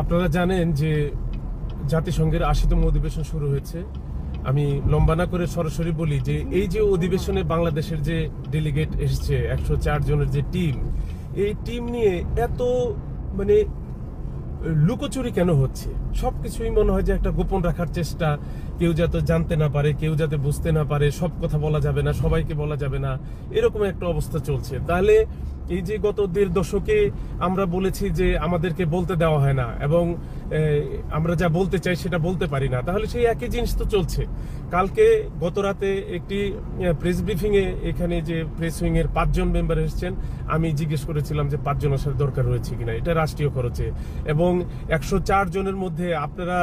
আপনারা জানেন যে জাতিসংঘের ৮০তম অধিবেশন শুরু হয়েছে। আমি লম্বা না করে সরাসরি বলি যে এই যে অধিবেশনে বাংলাদেশের যে ডেলিগেট এসেছে ১০৪ জনের যে টিম, এই টিম নিয়ে এত মানে লুকোচুরি কেন হচ্ছে? সবকিছুই মনে হয় যে একটা গোপন রাখার চেষ্টা, কেউ যাতে জানতে না পারে, কেউ যাতে বুঝতে না পারে, সব কথা বলা যাবে না, সবাইকে বলা যাবে না, এরকম একটা অবস্থা চলছে। তাহলে এই যে গত ১.৫ দশকে আমরা বলেছি যে আমাদেরকে বলতে দেওয়া হয় না এবং আমরা যা বলতে চাই সেটা বলতে পারি না, তাহলে সেই একই জিনিস তো চলছে। কালকে গত রাতে একটি প্রেস ব্রিফিং এ এখানে যে প্রেস উইং এর ৫ জন মেম্বার এসেছেন, আমি জিজ্ঞেস করেছিলাম যে ৫ জন আসার দরকার রয়েছে কিনা, এটা রাষ্ট্রীয় খরচে। এবং ১০৪ জনের মধ্যে আপনারা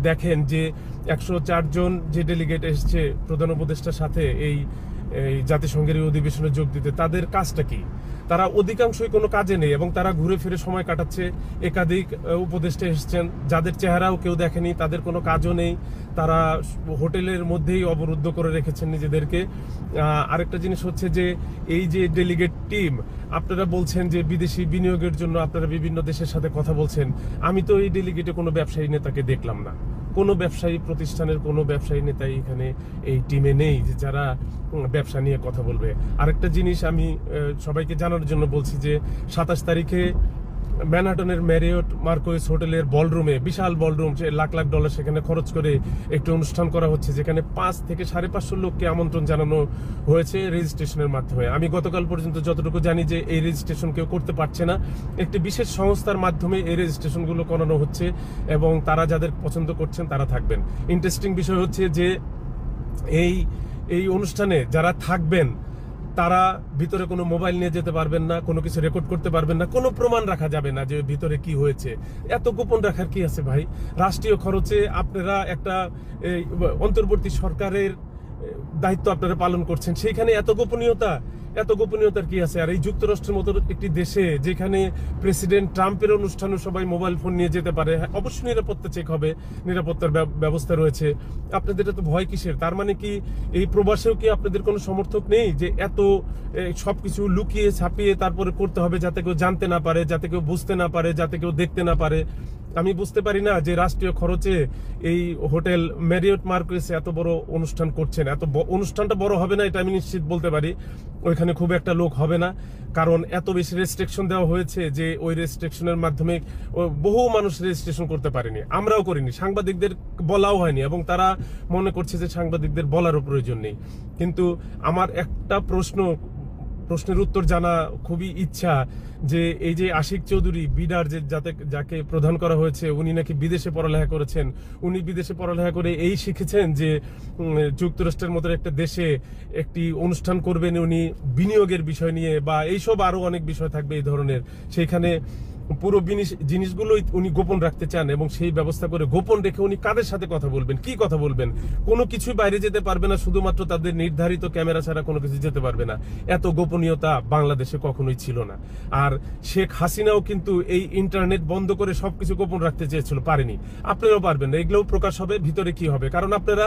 দেখেন যে ১০৪ জন যে ডেলিগেট এসেছে প্রধান উপদেষ্টার সাথে এই জাতিসংঘের এই অধিবেশনে যোগ দিতে, তাদের কাজটা কি? তারা অধিকাংশই কোনো কাজে নেই এবং তারা ঘুরে ফিরে সময় কাটাচ্ছে। একাধিক উপদেষ্টা এসেছেন যাদের চেহারাও কেউ দেখেনি, তাদের কোনো কাজও নেই, তারা হোটেলের মধ্যেই অবরুদ্ধ করে রেখেছেন নিজেদেরকে। আরেকটা জিনিস হচ্ছে যে এই যে ডেলিগেট টিম, আপনারা বলছেন যে বিদেশি বিনিয়োগের জন্য আপনারা বিভিন্ন দেশের সাথে কথা বলছেন। আমি তো এই ডেলিগেটে কোনো ব্যবসায়ী নেতাকে দেখলাম না, কোনো ব্যবসায়ী প্রতিষ্ঠানের কোনো ব্যবসায়ী নেতাই এখানে এই টিমে নেই যে যারা ব্যবসা নিয়ে কথা বলবে। আরেকটা জিনিস আমি সবাইকে জানার জন্য বলছি যে ২৭ তারিখে ম্যানহাটনের ম্যারিয়ট মার্কোয়েস হোটেলের বলরুমে, বিশাল বলরুম, লাখ লাখ ডলার সেখানে খরচ করে একটি অনুষ্ঠান করা হচ্ছে, যেখানে ৫ থেকে ৫৫০ লোককে আমন্ত্রণ জানানো হয়েছে রেজিস্ট্রেশনের মাধ্যমে। আমি গতকাল পর্যন্ত যতটুকু জানি যে এই রেজিস্ট্রেশন কেউ করতে পারছে না, একটি বিশেষ সংস্থার মাধ্যমে এই রেজিস্ট্রেশনগুলো করানো হচ্ছে এবং তারা যাদের পছন্দ করছেন তারা থাকবেন। ইন্টারেস্টিং বিষয় হচ্ছে যে এই অনুষ্ঠানে যারা থাকবেন তারা ভিতরে কোনো মোবাইল নিয়ে যেতে পারবেন না, কোনো কিছু রেকর্ড করতে পারবেন না, কোনো প্রমাণ রাখা যাবে না যে ভিতরে কি হয়েছে। এত গোপন রাখার কি আছে ভাই? রাষ্ট্রীয় খরচে আপনারা একটা অন্তর্বর্তী সরকারের দায়িত্ব আপনারা পালন করছেন, সেইখানে এত গোপনীয়তার কি আছে? আর এই যুক্তরাষ্ট্রের মতো একটি দেশে যেখানে প্রেসিডেন্ট ট্রাম্পের অনুষ্ঠানে সবাই মোবাইল ফোন নিয়ে যেতে পারে, অবশ্যই নিরাপত্তা চেক হবে, নিরাপত্তার ব্যবস্থা রয়েছে, আপনাদের এত ভয় কিসের? তার মানে কি এই প্রবাসেও কি আপনাদের কোনো সমর্থক নেই যে এত সবকিছু লুকিয়ে ছাপিয়ে তারপরে করতে হবে, যাতে কেউ জানতে না পারে, যাতে কেউ বুঝতে না পারে, যাতে কেউ দেখতে না পারে? আমি বুঝতে পারি না যে রাষ্ট্রীয় খরচে এই হোটেল ম্যারিয়ট মার্কোয়েসে এত বড় অনুষ্ঠান করছেন। অনুষ্ঠানটা বড় হবে না এটা আমি নিশ্চিত বলতে পারি, ওইখানে খুব একটা লোক হবে না, কারণ এত বেশি রেস্ট্রিকশন দেওয়া হয়েছে যে ওই রেস্ট্রিকশনের মাধ্যমে বহু মানুষ রেজিস্ট্রেশন করতে পারেনি, আমরাও করিনি, সাংবাদিকদের বলাও হয়নি এবং তারা মনে করছে যে সাংবাদিকদের বলারও প্রয়োজন নেই। কিন্তু আমার একটা প্রশ্নের উত্তর জানা খুবই ইচ্ছা যে এই যে আশিক চৌধুরী বিডার যাকে প্রধান করা হয়েছে, উনি নাকি বিদেশে পড়ালেখা করেছেন। উনি বিদেশে পড়ালেখা করে এই শিখেছেন যে যুক্তরাষ্ট্রের মতো একটা দেশে একটি অনুষ্ঠান করবেন উনি বিনিয়োগের বিষয় নিয়ে, বা এইসব আরো অনেক বিষয় থাকবে এই ধরনের, সেইখানে পুরো জিনিসগুলোই উনি গোপন রাখতে চান এবং সেই ব্যবস্থা করে গোপন রেখে উনি কাদের সাথে কথা বলবেন, কি কথা বলবেন, কোনো কিছুই বাইরে যেতে পারবে না, শুধুমাত্র তাদের নির্ধারিত ক্যামেরা ছাড়া কোনো কিছু যেতে পারবে না। এত গোপনীয়তা বাংলাদেশে কখনোই ছিল না। আর শেখ হাসিনাও কিন্তু এই ইন্টারনেট বন্ধ করে সবকিছু গোপন রাখতে চেয়েছিল, পারেনি। আপনারাও পারবেন না, এগুলোও প্রকাশ হবে, ভিতরে কি হবে, কারণ আপনারা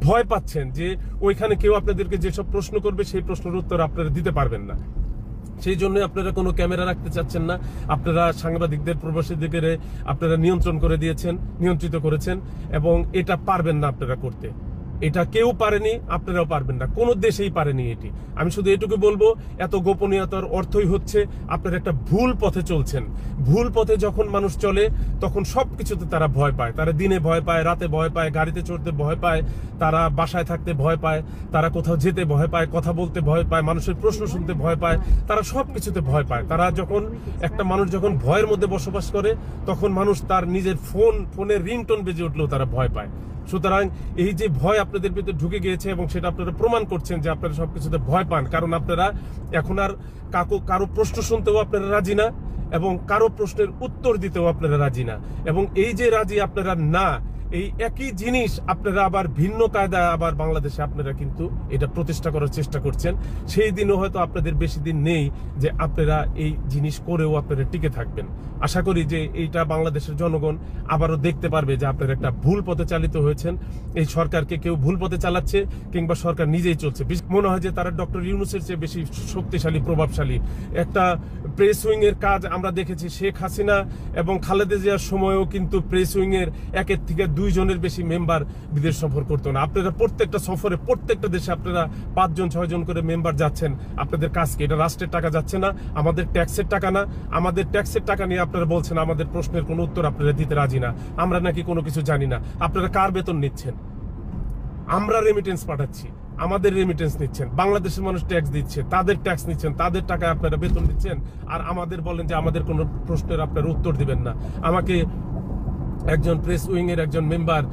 ভয় পাচ্ছেন যে ওইখানে কেউ আপনাদেরকে যেসব প্রশ্ন করবে সেই প্রশ্নের উত্তর আপনারা দিতে পারবেন না, সেই জন্য আপনারা কোনো ক্যামেরা রাখতে চাচ্ছেন না। আপনারা সাংবাদিকদের, প্রবাসীদের আপনারা নিয়ন্ত্রিত করেছেন এবং এটা পারবেন না আপনারা করতে। এটা কেউ পারেনি, আপনারাও পারবেন না, কোনো দেশেই পারেনি এটি। আমি শুধু এটুকু বলবো, এত গোপনীয়তার অর্থই হচ্ছে আপনারা একটা ভুল পথে চলছেন। ভুল পথে যখন মানুষ চলে তখন সবকিছুতে তারা ভয় পায়, তারা দিনে ভয় পায়, রাতে ভয় পায়, গাড়িতে চড়তে ভয় পায়, তারা বাসায় থাকতে ভয় পায়, তারা কোথাও যেতে ভয় পায়, কথা বলতে ভয় পায়, মানুষের প্রশ্ন শুনতে ভয় পায়, তারা সবকিছুতে ভয় পায়। তারা একটা মানুষ যখন ভয়ের মধ্যে বসবাস করে তখন মানুষ তার নিজের ফোনের রিংটোন বেজে উঠলেও তারা ভয় পায়। সুতরাং এই যে ভয় আপনাদের ভিতরে ঢুকে গিয়েছে এবং সেটা আপনারা প্রমাণ করছেন যে আপনারা সবকিছুতে ভয় পান, কারণ আপনারা এখন আর কারো প্রশ্ন শুনতেও আপনারা রাজি না এবং কারো প্রশ্নের উত্তর দিতেও আপনারা রাজি না। এবং এই যে রাজি আপনারা না, এই একই জিনিস আপনারা আবার ভিন্ন কায়দায় আবার বাংলাদেশে আপনারা কিন্তু এটা প্রতিষ্ঠা করার চেষ্টা করছেন। সেই দিনও হয়তো আপনাদের বেশি দিন নেই যে আপনারা এই জিনিস করেও আপনারা টিকে থাকবেন। আশা করি যে এইটা বাংলাদেশের জনগণ আবারও দেখতে পারবে যে আপনারা একটা ভুল পথে চালিত হয়েছেন। এই সরকারকে কেউ ভুল পথে চালাচ্ছে কিংবা সরকার নিজেই চলছে। মনে হয় যে তারা ডক্টর ইউনূসের চেয়ে বেশি শক্তিশালী, প্রভাবশালী। একটা প্রেস উইং এর কাজ আমরা দেখেছি শেখ হাসিনা এবং খালেদা জিয়ার সময়ও কিন্তু প্রেস উইং এর 1 থেকে 2 জনের বেশি মেম্বার বিদেশ সফর করতো না। আপনারা প্রত্যেকটা সফরে প্রত্যেকটা দেশে আপনারা 5 জন 6 জন করে মেম্বার যাচ্ছেন। আপনাদের কাজ কি? এটা রাষ্ট্রের টাকা যাচ্ছে না, আমাদের ট্যাক্সের টাকা না। আমাদের ট্যাক্সের টাকা নিয়ে আপনারা বলছেন আমাদের প্রশ্নের কোনো উত্তর আপনারা দিতে রাজি না, আমরা নাকি কোনো কিছু জানি না। আপনারা কার বেতন নিচ্ছেন? আমরা রেমিটেন্স পাঠাচ্ছি, আমাদের রেমিটেন্স নিচ্ছেন। বাংলাদেশের মানুষ ট্যাক্স দিচ্ছে, তাদের ট্যাক্স নিচ্ছেন, তাদের টাকায় আপনারা বেতন দিচ্ছেন। আর আমাদের বলেন যে আমাদের কোনো প্রশ্নের আপনারা উত্তর দিবেন না। আমাকে একজন প্রেস উইং এর একজন মেম্বার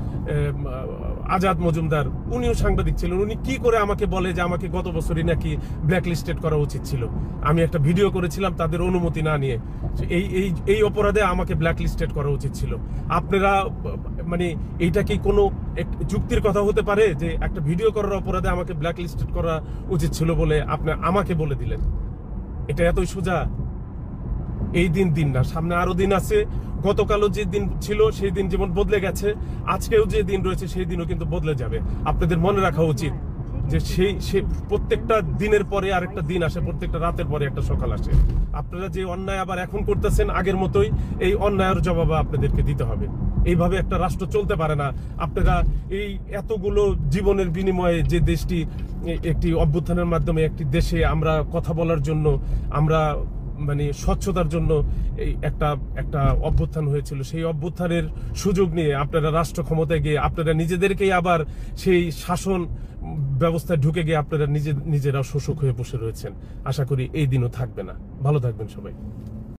আজাদ মজুমদার, উনিও সাংবাদিক ছিলেন, উনি কি করে আমাকে বলে যে আমাকে গত বছরই নাকি ব্ল্যাকলিস্টেড করা উচিত ছিল। আমি একটা ভিডিও করেছিলাম তাদের অনুমতি না নিয়ে। এই অপরাধে আমাকে ব্ল্যাকলিস্টেড করা উচিত ছিল। আপনারা মানে এইটা কি কোনো যুক্তির কথা হতে পারে যে একটা ভিডিও করার অপরাধে আমাকে ব্ল্যাকলিস্টেড করা উচিত ছিল বলে আপনি আমাকে বলে দিলেন? এটা এতই সোজা? এই দিন না, সামনে আরো দিন আছে। গতকালও যে দিন ছিল সেই দিন যেমন বদলে গেছে, আজকেও যে দিন রয়েছে সেই দিনও কিন্তু বদলে যাবে। আপনাদের মনে রাখা উচিত যে সেই প্রত্যেকটা দিনের পরে আরেকটা দিন আসে, প্রত্যেকটা রাতের পরে একটা সকাল আসে। আপনারা যে অন্যায় আবার এখন করতেছেন আগের মতোই, এই অন্যায়ের জবাব আপনাদেরকে দিতে হবে। এইভাবে একটা রাষ্ট্র চলতে পারে না। আপনারা এই এতগুলো জীবনের বিনিময়ে যে দেশটি একটি অভ্যুত্থানের মাধ্যমে একটি দেশে আমরা কথা বলার জন্য, আমরা মানে স্বচ্ছতার জন্য এই একটা অভ্যুত্থান হয়েছিল, সেই অভ্যুত্থানের সুযোগ নিয়ে আপনারা রাষ্ট্র ক্ষমতায় গিয়ে আপনারা নিজেদেরকেই আবার সেই শাসন ব্যবস্থায় ঢুকে গিয়ে আপনারা নিজেরা শোষক হয়ে বসে রয়েছেন। আশা করি এই দিনও থাকবে না। ভালো থাকবেন সবাই।